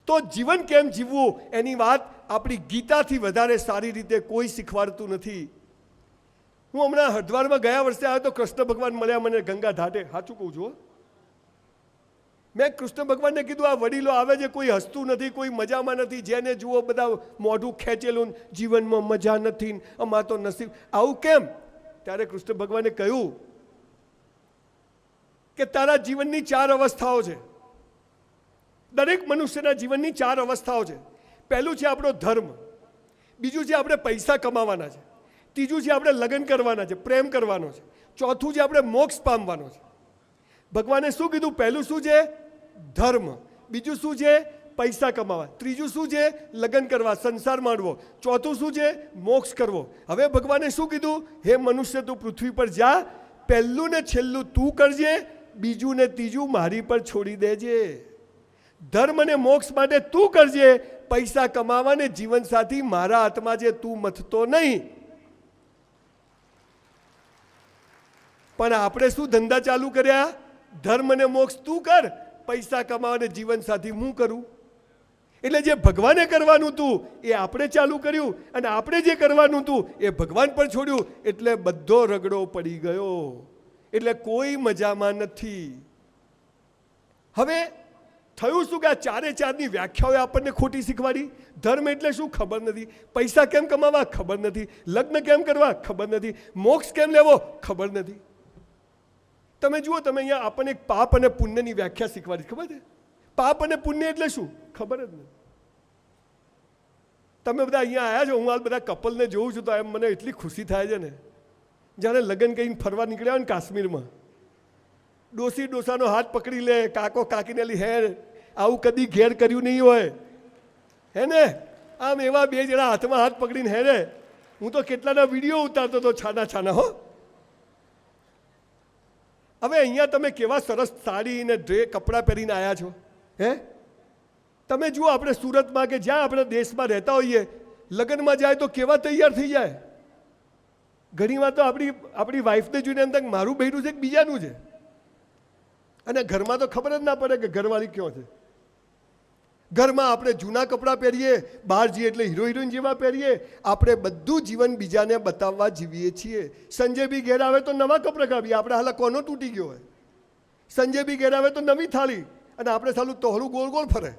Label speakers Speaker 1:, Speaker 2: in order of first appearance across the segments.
Speaker 1: તો જીવન કેમ જીવવું એની વાત આપણી ગીતાથી વધારે સારી રીતે કોઈ શીખવાડતું નથી. હું હમણાં હરિદ્વારમાં ગયા વર્ષે આવ્યો તો કૃષ્ણ ભગવાન મળ્યા મને ગંગા ઘાટે. સાચું કહું છું. મેં કૃષ્ણ ભગવાનને કીધું આ વડીલો આવે છે કોઈ હસતું નથી, કોઈ મજામાં નથી, જેને જુઓ બધા મોઢું ખેંચેલું, જીવનમાં મજા નથી, અમાર તો નસીબ, આવું કેમ? ત્યારે કૃષ્ણ ભગવાને કહ્યું કે તારા જીવનની 4 અવસ્થાઓ છે. દરેક મનુષ્યના જીવનની 4 અવસ્થાઓ છે. પહેલું છે આપણો ધર્મ, બીજું છે આપણે પૈસા કમાવાના છે, ત્રીજું છે આપણે લગ્ન કરવાના છે, પ્રેમ કરવાનો છે, ચોથું છે આપણે મોક્ષ પામવાનો છે. ભગવાને શું કીધું? પહેલું શું છે? ધર્મ. બીજું શું છે? પૈસા કમાવા. ત્રીજું શું છે? લગ્ન કરવા, સંસાર માંડવો. ચોથું શું છે? મોક્ષ કરવો. હવે ભગવાને શું કીધું? હે મનુષ્ય, તું પૃથ્વી પર જા, પહેલું ને છેલ્લું તું કરજે, બીજું ને ત્રીજું મારી પર છોડી દેજે. ધર્મ અને મોક્ષ માટે તું કરજે, પૈસા કમાવા ને જીવનસાથી મારા હાથમાં છે, તું મથતો નહીં. પણ આપણે શું ધંધા ચાલુ કર્યા? ધર્મ અને મોક્ષ તું કર, પૈસા કમાવાને જીવન સાથી હું કરું. એટલે જે ભગવાને કરવાનું હતું એ આપણે ચાલુ કર્યું, અને આપણે જે કરવાનું હતું એ ભગવાન પર છોડ્યું, એટલે બધો રગડો પડી ગયો. એટલે કોઈ મજામાં નથી. હવે થયું શું કે આ 4ની વ્યાખ્યાઓ આપણને ખોટી શીખવાડી. ધર્મ એટલે શું? ખબર નથી. પૈસા કેમ કમાવા? ખબર નથી. લગ્ન કેમ કરવા? ખબર નથી. મોક્ષ કેમ લેવો? ખબર નથી. તમે જુઓ, તમે અહીંયા આપણને એક પાપ અને પુણ્યની વ્યાખ્યા શીખવાડી. ખબર છે? પાપ અને પુણ્ય એટલે શું? ખબર જ નહીં. તમે બધા અહીંયા આવ્યા છો, હું હાલ બધા કપલને જોઉં છું તો એમ મને એટલી ખુશી થાય છે ને, જ્યારે લગ્ન કરીને ફરવા નીકળ્યા હોય ને કાશ્મીરમાં, ડોસી ડોસાનો હાથ પકડી લે, કાકો કાકીને લી હે, આવું કદી ઘેર કર્યું નહીં હોય, હે ને? આમ એવા 2 જણા હાથમાં હાથ પકડીને હે રે. હું તો કેટલાના વિડીયો ઉતારતો હતો, છાના છાના. હો, હવે અહીંયા તમે કેવા સરસ સાડી ને કપડાં પહેરીને આવ્યા છો. હે, તમે જુઓ, આપણે સુરતમાં કે જ્યાં આપણે દેશમાં રહેતા હોઈએ, લગ્નમાં જાય તો કેવા તૈયાર થઈ જાય. ઘણીવાર તો આપણી વાઈફને જોઈને એમ થાય મારું બહેરું છે કે બીજાનું છે. અને ઘરમાં તો ખબર જ ના પડે કે ઘરવાળી ક્યાં છે. ઘરમાં આપણે જૂના કપડાં પહેરીએ, બહાર જઈએ એટલે હીરો હિરોઈન જેવા પહેરીએ. આપણે બધું જીવન બીજાને બતાવવા જીવીએ છીએ. સંજય બી ઘેર આવે તો નવા કપડાં કાઢીએ. આપણે હાલ કોનો તૂટી ગયો હોય. સંજય બી ઘેર આવે તો નવી થાળી, અને આપણે સાલું તોહળું ગોળ ગોળ ફરે.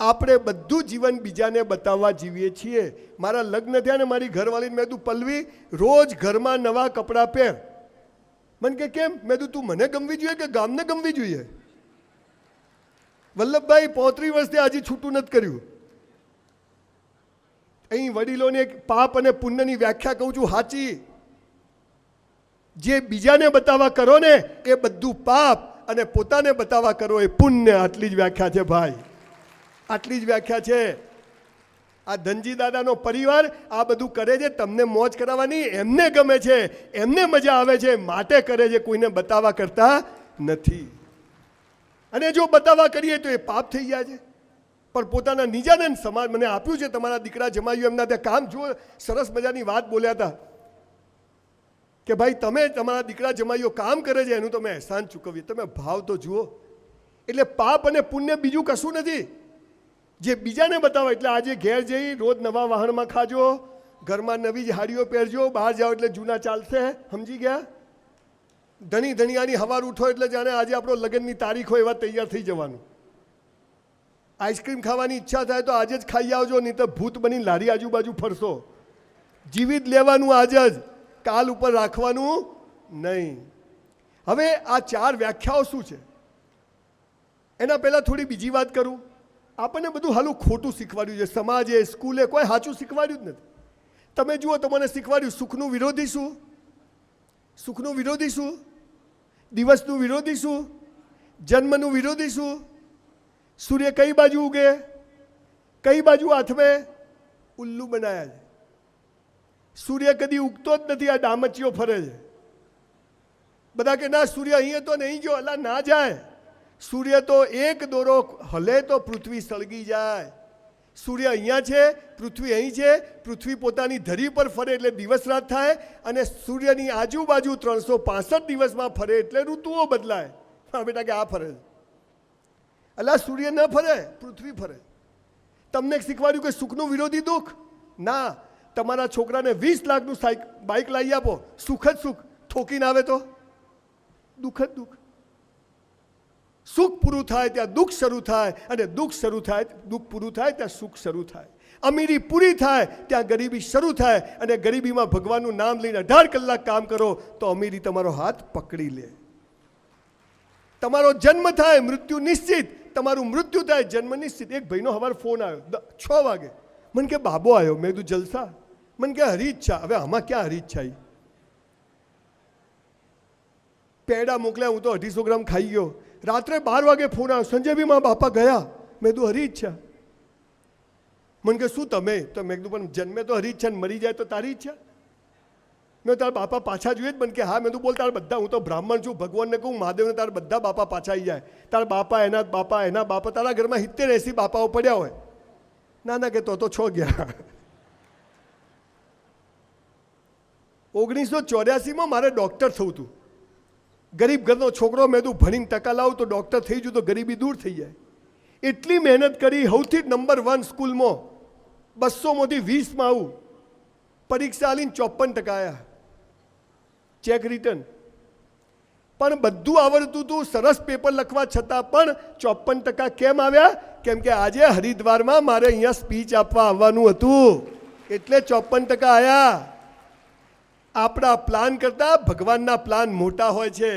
Speaker 1: આપણે બધું જીવન બીજાને બતાવવા જીવીએ છીએ. મારા લગ્ન થયા ને મારી ઘરવાળીને મેં કીધું, પલ્લવી રોજ ઘરમાં નવા કપડાં પહેર. મને કે કેમ? મેં કીધું તું મને ગમવી જોઈએ કે ગામને ગમવી જોઈએ? વલ્લભભાઈ 35 વર્ષથી હજી છૂટું નથી કર્યું. અહીં વડીલોને પાપ અને પુણ્યની વ્યાખ્યા કહું છું સાચી. જે બીજાને બતાવવા કરો ને એ બધું પાપ, અને પોતાને બતાવવા કરો એ પુણ્ય. આટલી જ વ્યાખ્યા છે ભાઈ, આટલી જ વ્યાખ્યા છે. આ ધનજી દાદાનો પરિવાર આ બધું કરે છે તમને મોજ કરાવવાની, એમને ગમે છે, એમને મજા આવે છે માટે કરે છે, કોઈને બતાવવા કરતા નથી. અને જો બતાવવા કરીએ તો એ પાપ થઈ જાય છે. પણ પોતાના નિજાને સમાજ મને આપ્યું છે, તમારા દીકરા જમાયું એમના ત્યાં કામ જુઓ, સરસ મજાની વાત બોલ્યા હતા કે ભાઈ તમે તમારા દીકરા જમાઈઓ કામ કરે છે એનું તમે અહેસાન ચૂકવીએ. તમે ભાવ તો જુઓ. એટલે પાપ અને પુણ્ય બીજું કશું નથી. જે બીજાને બતાવો. એટલે આજે ઘેર જઈ રોજ નવા વાહનમાં ખાજો, ઘરમાં નવી જ હાડીઓ પહેરજો, બહાર જાઓ એટલે જૂના ચાલશે. સમજી ગયા? ધણી ધણિયાની હવાર ઉઠો એટલે જાણે આજે આપણો લગ્નની તારીખ હોય એવા તૈયાર થઈ જવાનું. આઈસ્ક્રીમ ખાવાની ઈચ્છા થાય તો આજે જ ખાઈ આવજો, નહીં તો ભૂત બની લારી આજુબાજુ ફરશો. જીવી જ લેવાનું આજે જ, કાલ ઉપર રાખવાનું નહીં. હવે આ 4 વ્યાખ્યાઓ શું છે એના પહેલાં થોડી બીજી વાત કરું. આપણને બધું હાલું ખોટું શીખવાડ્યું છે. સમાજે, સ્કૂલે કોઈ સાચું શીખવાડ્યું જ નથી. તમે જુઓ, તમને શીખવાડ્યું સુખનું વિરોધી શું? સુખનું વિરોધી શું? દિવસનું વિરોધી શું? જન્મનું વિરોધી શું? સૂર્ય કઈ બાજુ ઉગે, કઈ બાજુ આથમે? ઉલ્લુ બનાયા છે. સૂર્ય કદી ઉગતો જ નથી, આ ડામચીઓ ફરે છે. બધા કે ના સૂર્ય અહીંયા તો નહીં ગયો. અલા ના જાય. સૂર્ય તો એક દોરો હલે તો પૃથ્વી સળગી જાય. સૂર્ય અહીંયા છે, પૃથ્વી અહીં છે. પૃથ્વી પોતાની ધરી પર ફરે એટલે દિવસ રાત થાય, અને સૂર્યની આજુબાજુ 365 દિવસમાં ફરે એટલે ઋતુઓ બદલાય. હા બેટા કે આ ફરે છે. અલા સૂર્ય ન ફરે, પૃથ્વી ફરે. તમને શીખવાડ્યું કે સુખનું વિરોધી દુઃખ? ના. તમારા છોકરાને 20 લાખનું બાઇક લાવી આપો, સુખ જ સુખ, ઠોકીને આવે તો દુઃખ જ દુઃખ. સુખ પૂરું થાય ત્યાં દુઃખ શરૂ થાય, અને દુઃખ પૂરું થાય ત્યાં સુખ શરૂ થાય. અમીરી પૂરી થાય ત્યાં ગરીબી શરૂ થાય, અને ગરીબીમાં ભગવાનનું નામ લઈને 18 કલાક કામ કરો તો અમીરી તમારો હાથ પકડી લે. તમારો જન્મ થાય મૃત્યુ નિશ્ચિત, તમારું મૃત્યુ થાય જન્મ નિશ્ચિત. એક ભાઈનો સવારે ફોન આવ્યો 6 વાગે, મને કે બાબો આવ્યો. મેં કીધું જલસા. મને કે હરી ઈચ્છા. હવે આમાં ક્યાં હરી ઈચ્છા? પેડા મોકલ્યા, હું તો 250 ગ્રામ ખાઈ ગયો. રાત્રે 12 વાગે ફોન આવ્યો, સંજયભાઈ મારા બાપા ગયા. મેં કીધું હરી ઈચ્છા. મને કે શું તમે? તો મેં કીધું પણ જન્મે તો હરી ઈચ્છા, મરી જાય તો તારી ઈચ્છા? મેં તારા બાપા પાછા જોઈએ જ? મને કે હા. મેં તું બોલ તારા બધા, હું તો બ્રાહ્મણ છું, ભગવાનને કહું મહાદેવને તારા બધા બાપા પાછા આવી જાય. તારા બાપા એના બાપા, તારા ઘરમાં 70-80 બાપાઓ પડ્યા હોય. ના ના કે તો 6 ગયા. 1984માં મારે ડૉક્ટર થવું હતું. ગરીબ ઘરનો છોકરો. મેં તું ભણીને ટકા લાવું તો ડૉક્ટર થઈ જવું તો ગરીબી દૂર થઈ જાય. એટલી મહેનત કરી, સૌથી નંબર 1 સ્કૂલમાં, 200માંથી 20માં આવું. પરીક્ષા આલીને 54% આવ્યા, ચેક રિટર્ન. પણ બધું આવડતું હતું, સરસ પેપર લખવા છતાં પણ 54% કેમ આવ્યા? કેમ કે આજે હરિદ્વારમાં મારે અહીંયા સ્પીચ આપવા આવવાનું હતું, એટલે 54% આવ્યા. આપણા પ્લાન કરતાં ભગવાનના પ્લાન મોટા હોય છે.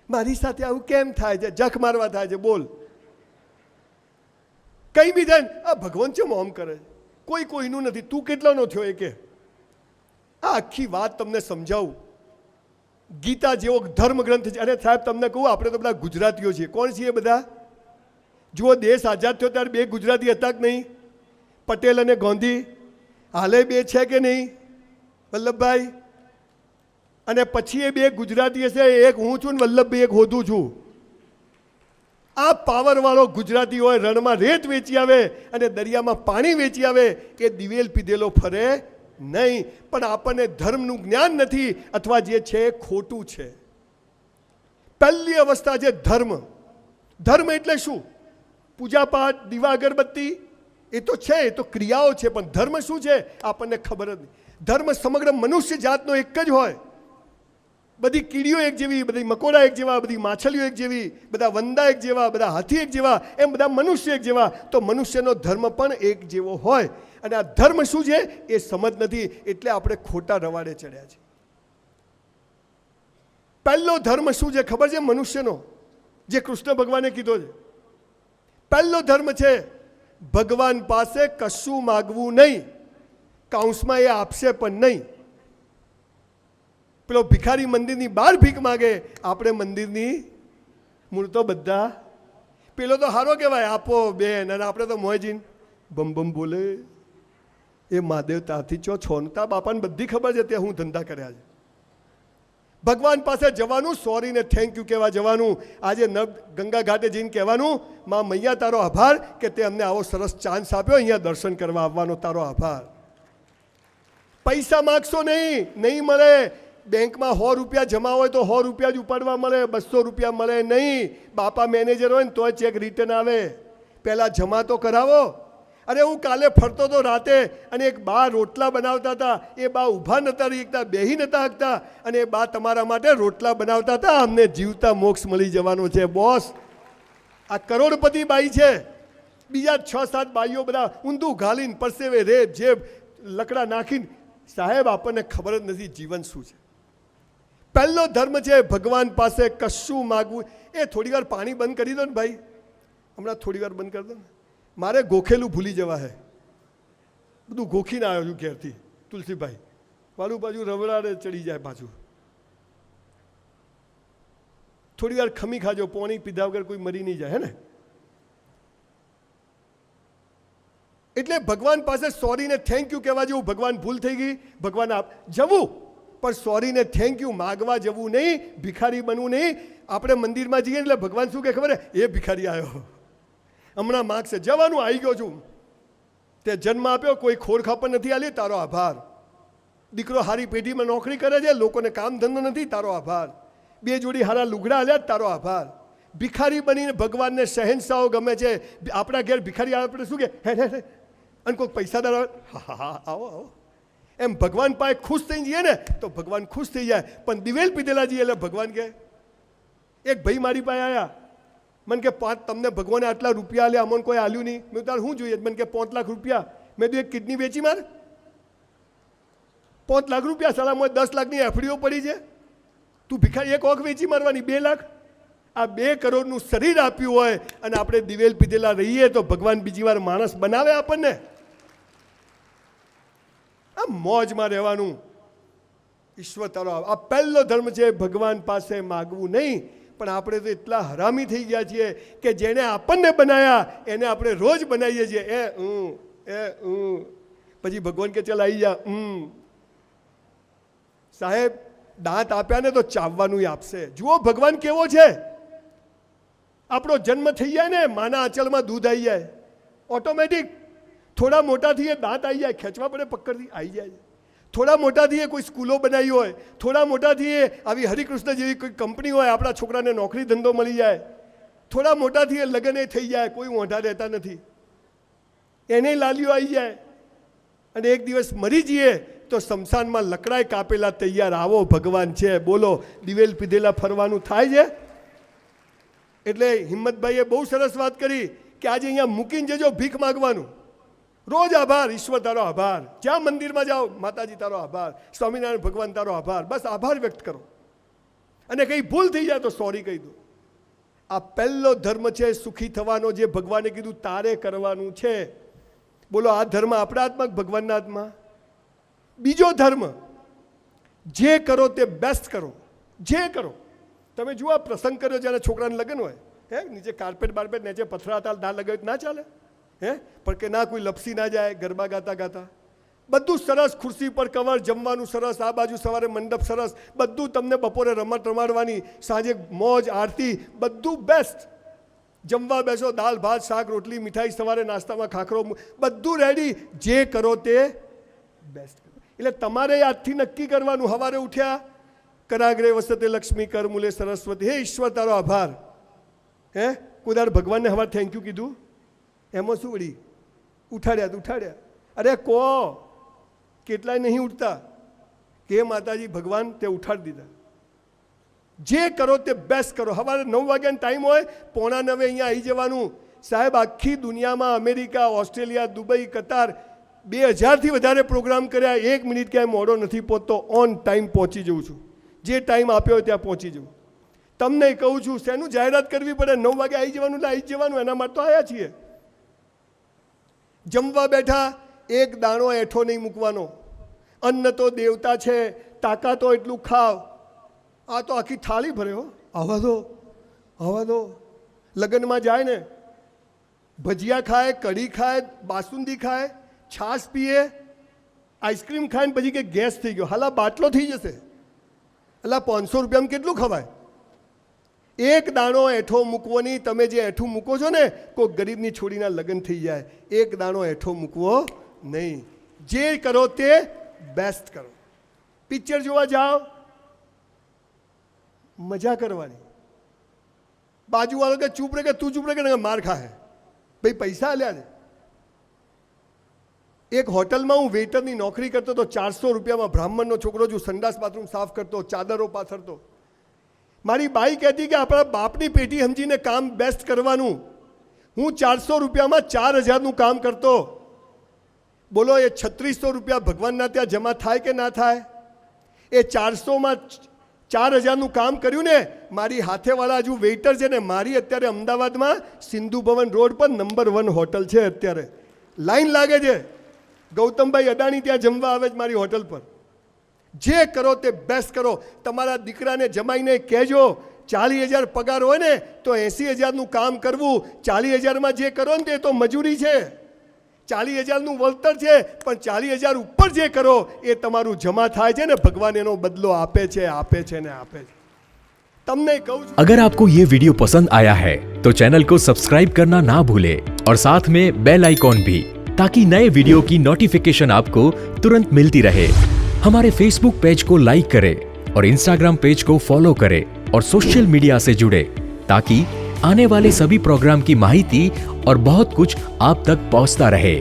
Speaker 1: મારી સાથે આવું કેમ થાય છે? જખ મારવા થાય છે. બોલ, કઈ બી થાય આ ભગવાન છે મોમ કરે, કોઈ કોઈનું નથી. તું કેટલાનો થયો એ કે? આ આખી વાત તમને સમજાવું. ગીતા જેવો ધર્મ ગ્રંથ છે. અને સાહેબ તમને કહું, આપણે તો બધા ગુજરાતીઓ છીએ. કોણ છીએ બધા? જુઓ, દેશ આઝાદ થયો ત્યારે 2 ગુજરાતી હતા કે નહીં? પટેલ અને ગાંધી. હાલે 2 છે કે નહીં? વલ્લભભાઈ. અને પછી એ 2 ગુજરાતી હશે, એક હું છું ને વલ્લભભાઈ એક હોધું છું. આ પાવરવાળો ગુજરાતી હોય, રણમાં રેત વેચી આવે અને દરિયામાં પાણી વેચી આવે, એ દિવેલ પીધેલો ફરે નહીં. પણ આપણને ધર્મનું જ્ઞાન નથી, અથવા જે છે એ ખોટું છે. પહેલી અવસ્થા છે ધર્મ. ધર્મ એટલે શું? પૂજાપાઠ, દીવા અગરબત્તી એ તો છે, એ તો ક્રિયાઓ છે. પણ ધર્મ શું છે આપણને ખબર જ નહીં. ધર્મ સમગ્ર મનુષ્ય જાતનો એક જ હોય. બધી કીડીઓ એક જેવી, બધી મકોડા એક જેવા, બધી માછલીઓ એક જેવી, બધા વંદા એક જેવા, બધા હાથી એક જેવા, એમ બધા મનુષ્ય એક જેવા. તો મનુષ્યનો ધર્મ પણ એક જેવો હોય. અને આ ધર્મ શું છે એ સમજ નથી, એટલે આપણે ખોટા રવાડે ચડ્યા છે. પહેલો ધર્મ શું છે ખબર છે મનુષ્યનો? જે કૃષ્ણ ભગવાને કીધો છે. પહેલો ધર્મ છે ભગવાન પાસે કશું માગવું નહીં, કાઉન્સમાં એ આપશે પણ નહીં. પેલો ભિખારી મંદિરની બહાર ભીખ માગે, આપણે મંદિરની મૂળ તો બધા. પેલો તો હારો કહેવાય, આપો બેન, અને આપણે તો મોયજીન બમ બમ બોલે. એ મહાદેવ ત્યાંથી છો ને તા બાપાને બધી ખબર છે ત્યાં હું ધંધા કર્યા છે. ભગવાન પાસે જવાનું, સોરી ને થેન્ક યુ કહેવા જવાનું. આજે ગંગા ઘાટે જઈને કહેવાનું, માં મૈયા તારો આભાર કે તે અમને આવો સરસ ચાન્સ આપ્યો, અહીંયા દર્શન કરવા આવવાનો તારો આભાર. પૈસા માગશો નહીં, નહીં મળે. બેંકમાં 100 રૂપિયા જમા હોય તો 100 રૂપિયા જ ઉપાડવા મળે, 200 રૂપિયા મળે નહીં. બાપા મેનેજર હોય ને તોય ચેક રિટર્ન આવે. પહેલાં જમા તો કરાવો. અરે હું કાલે ફરતો હતો રાતે, અને એક બા રોટલા બનાવતા હતા. એ બા ઊભા નહોતા રહી શકતા, બેહી નહોતા શકતા, અને એ બા તમારા માટે રોટલા બનાવતા હતા. અમને જીવતા મોક્ષ મળી જવાનો છે બોસ. આ કરોડપતિ બાઈ છે. બીજા 6-7 બાઈઓ બધા ઊંધું ઘાલીને પરસેવે રેબ જેબ લકડા નાખીને. સાહેબ આપણને ખબર જ નથી જીવન શું છે. પહેલો ધર્મ છે ભગવાન પાસે કશું માગવું. એ થોડી વાર પાણી બંધ કરી દો ને ભાઈ, હમણાં થોડી વાર બંધ કરી દો ને. મારે ગોખેલું ભૂલી જવા હે, બધું ગોખીને આવ્યો છું ઘેરથી. તુલસીભાઈ વાળું બાજુ રવડાડે ચડી જાય પાછું. થોડી વાર ખમી ખાજો, પાણી પીધા વગર કોઈ મરી નહીં જાય, હે ને? એટલે ભગવાન પાસે સોરી ને થેન્ક યુ કહેવા જેવું. ભગવાન ભૂલ થઈ ગઈ, ભગવાન જવું, પણ સોરી ને થેન્ક યુ માગવા જવું નહીં, ભિખારી બનવું નહીં. આપણે મંદિરમાં જઈએ એટલે ભગવાન શું કહે ખબર? એ ભિખારી આવ્યો, હમણાં માગશે. જવાનું, આવી ગયો છું. તે જન્મ આપ્યો, કોઈ ખોર ખાપર નથી આલી, તારો આભાર. દીકરો હારી પેઢીમાં નોકરી કરે છે, લોકોને કામ ધંધો નથી, તારો આભાર. 2 જોડી હારા લુગડા આલ્યા, તારો આભાર. ભિખારી બનીને ભગવાનને શહેનશાહો ગમે છે. આપણા ઘેર ભિખારી આવે આપણે શું કે હે હે હે, અને કોઈ પૈસાદાર આવે હા હા હા આવો આવો, એમ ભગવાન પાસે ખુશ થઈ જઈએ ને તો ભગવાન ખુશ થઈ જાય. પણ દિવેલ પીધેલા જઈએ એટલે ભગવાન કહે. એક ભાઈ મારી પાસે આવ્યા, મને કે તમને ભગવાને આટલા રૂપિયા આલ્યા, અમને કોઈ આલ્યું નહીં. મેં તારે શું જોઈએ? મને કે 5 લાખ રૂપિયા. મેં તો એક કિડની વેચી માર, 5 લાખ રૂપિયા સાલા મોય 10 લાખની એફડીઓ પડી છે. તું ભિખારી એક ઓખ વેચી મારવાની 2 લાખ. આ 2 કરોડનું શરીર આપ્યું હોય અને આપણે દિવેલ પીધેલા રહીએ તો ભગવાન બીજી વાર માણસ બનાવે આપણને? આ મોજમાં રહેવાનું. ઈશ્વર તારો આ પહેલો ધર્મ છે, ભગવાન પાસે માગવું નહીં. પણ આપણે તો એટલા હરામી થઈ ગયા છીએ કે જેને આપણને બનાવ્યા એને આપણે રોજ બનાવીએ છીએ. પછી ભગવાન કે ચાલ આવી જા. સાહેબ દાંત આપ્યા ને તો ચાવવાનું આપશે. જુઓ ભગવાન કેવો છે. આપણો જન્મ થઈ જાય ને માના આંચલમાં દૂધ આવી જાય ઓટોમેટિક. થોડા મોટા થઈએ દાંત આવી જાય, ખેંચવા પડે પકડથી આવી જાય. થોડા મોટા થઈએ કોઈ સ્કૂલો બનાવી હોય, થોડા મોટા થઈએ આવી હરિકૃષ્ણ જેવી કોઈ કંપની હોય, આપણા છોકરાને નોકરી ધંધો મળી જાય. થોડા મોટા થઈએ લગ્ન એ થઈ જાય, કોઈ મોઢા રહેતા નથી, એને લાલીઓ આવી જાય. અને એક દિવસ મરી જઈએ તો શમશાનમાં લકડાઈ કાપેલા તૈયાર, આવો ભગવાન છે. બોલો દિવેલ પીધેલા ફરવાનું થાય છે? એટલે હિંમતભાઈએ બહુ સરસ વાત કરી કે આજે અહીંયા મૂકીને જજો ભીખ માગવાનું. રોજ આભાર, ઈશ્વર તારો આભાર. જ્યાં મંદિરમાં જાઓ માતાજી તારો આભાર, સ્વામિનારાયણ ભગવાન તારો આભાર. બસ આભાર વ્યક્ત કરો. અને કંઈ ભૂલ થઈ જાય તો સોરી કહી દો. આ પહેલો ધર્મ છે સુખી થવાનો, જે ભગવાને કીધું તારે કરવાનું છે. બોલો આ ધર્મ આપણા હાથમાં ભગવાનના હાથમાં? બીજો ધર્મ, જે કરો તે બેસ્ટ કરો. જે કરો તમે જુઓ પ્રસંગ કર્યો જ્યારે છોકરાને લગ્ન હોય, હે નીચે કાર્પેટ બાર્પેટ નીચે પથરા હતા ના લગાવ્યું ના ચાલે, હે પણ કે ના કોઈ લપસી ના જાય, ગરબા ગાતા ગાતા બધું સરસ, ખુરશી પર કવર, જમવાનું સરસ, આ બાજુ સવારે મંડપ સરસ, બધું તમને બપોરે રમત રમાડવાની, સાંજે મોજ આરતી, બધું બેસ્ટ. જમવા બેસો દાળ ભાત શાક રોટલી મીઠાઈ, સવારે નાસ્તામાં ખાખરો, બધું રેડી. જે કરો તે બેસ્ટ કરો. એટલે તમારે આજથી નક્કી કરવાનું, સવારે ઉઠ્યા કરાગ્રે વસતે લક્ષ્મી કર મૂલે સરસ્વતી. હે ઈશ્વર તારો આભાર. હે કુદાર ભગવાનને સવારે થેન્ક યુ કીધું? એમાં શું વળી? ઉઠાડ્યા. અરે કહો કેટલાય નહીં ઉઠતા કે માતાજી ભગવાન તે ઉઠાડી દીધા. જે કરો તે બેસ્ટ કરો. સવારે 9 વાગ્યાનો ટાઈમ હોય, 8:45 અહીંયા આવી જવાનું. સાહેબ આખી દુનિયામાં અમેરિકા, ઓસ્ટ્રેલિયા, દુબઈ, કતાર 2000થી વધારે પ્રોગ્રામ કર્યા. 1 મિનિટ ક્યાંય મોડો નથી પહોંચતો. ઓન ટાઈમ પહોંચી જઉં છું. જે ટાઈમ આપ્યો હોય ત્યાં પહોંચી જવું. તમને કહું છું શેનું જાહેરાત કરવી પડે? 9 વાગે આવી જવાનું એટલે આવી જવાનું. એના માટે તો આવ્યા છીએ. જમવા બેઠા એક દાણો એઠો નહીં મૂકવાનો. અન્ન તો દેવતા છે, તાકાતો એટલું ખાવ. આ તો આખી થાળી ભર્યો. આવા દો. લગ્નમાં જાય ને ભજીયા ખાય, કઢી ખાય, બાસુંદી ખાય, છાશ પીએ, આઈસ્ક્રીમ ખાય ને પછી કે ગેસ થઈ ગયો. હાલા બાટલો થઈ જશે. એટલે 500 રૂપિયામાં કેટલું ખવાય? એક દાણો એઠો મૂકવો નહીં. તમે જે એઠું મૂકો છો ને, કોઈ ગરીબની છોડીના લગ્ન થઈ જાય. એક દાણો એઠો મૂકવો નહીં. જે કરો તે બેસ્ટ કરો. પિક્ચર જોવા જાઓ, મજા કરવાની. બાજુવાળો કે ચૂપ રહે, કે તું ચૂપ રહે કે માર ખાહે. ભાઈ પૈસા આલ્યા છે. એક હોટલમાં હું વેઇટરની નોકરી કરતો તો 400 રૂપિયામાં બ્રાહ્મણનો છોકરો જો સંડાસ બાથરૂમ સાફ કરતો, ચાદરો પાથરતો. મારી બાઈ કહેતી કે આપણા બાપની પેટી સમજીને કામ બેસ્ટ કરવાનું. હું 400 રૂપિયામાં 4000નું કામ કરતો. બોલો એ 3600 રૂપિયા ભગવાનના ત્યાં જમા થાય કે ના થાય? એ 400માં 4000નું કામ કર્યું ને. મારી હાથેવાળા હજુ વેઇટર છે ને, મારી અત્યારે અમદાવાદમાં સિંધુ ભવન રોડ પર નંબર 1 હોટલ છે. અત્યારે લાઈન લાગે છે. ગૌતમભાઈ અદાણી ત્યાં જમવા આવે છે મારી હોટલ પર. જે કરો તે બેસ્ટ કરો. તમારા દીકરાને જમાઈને કહેજો 40,000 પગાર હોય ને તો 80,000નું કામ કરવું. 40,000માં જે કરો ને તે તો મજૂરી છે. 40,000નું વળતર છે, પણ 40,000 ઉપર જે કરો એ તમારું જમા થાય છે ને, ભગવાન એનો બદલો આપે છે. તમને કહું છું,
Speaker 2: अगर आपको ये वीडियो पसंद आया है तो चैनल को सब्सक्राइब करना ना भूले और साथ में बेल आइकॉन भी, ताकि नए वीडियो की नोटिफिकेशन आपको तुरंत मिलती रहे. हमारे फेसबुक पेज को लाइक करें और इंस्टाग्राम पेज को फॉलो करें और सोशल मीडिया से जुड़े, ताकि आने वाले सभी प्रोग्राम की माहिती और बहुत कुछ आप तक पहुंचता रहे।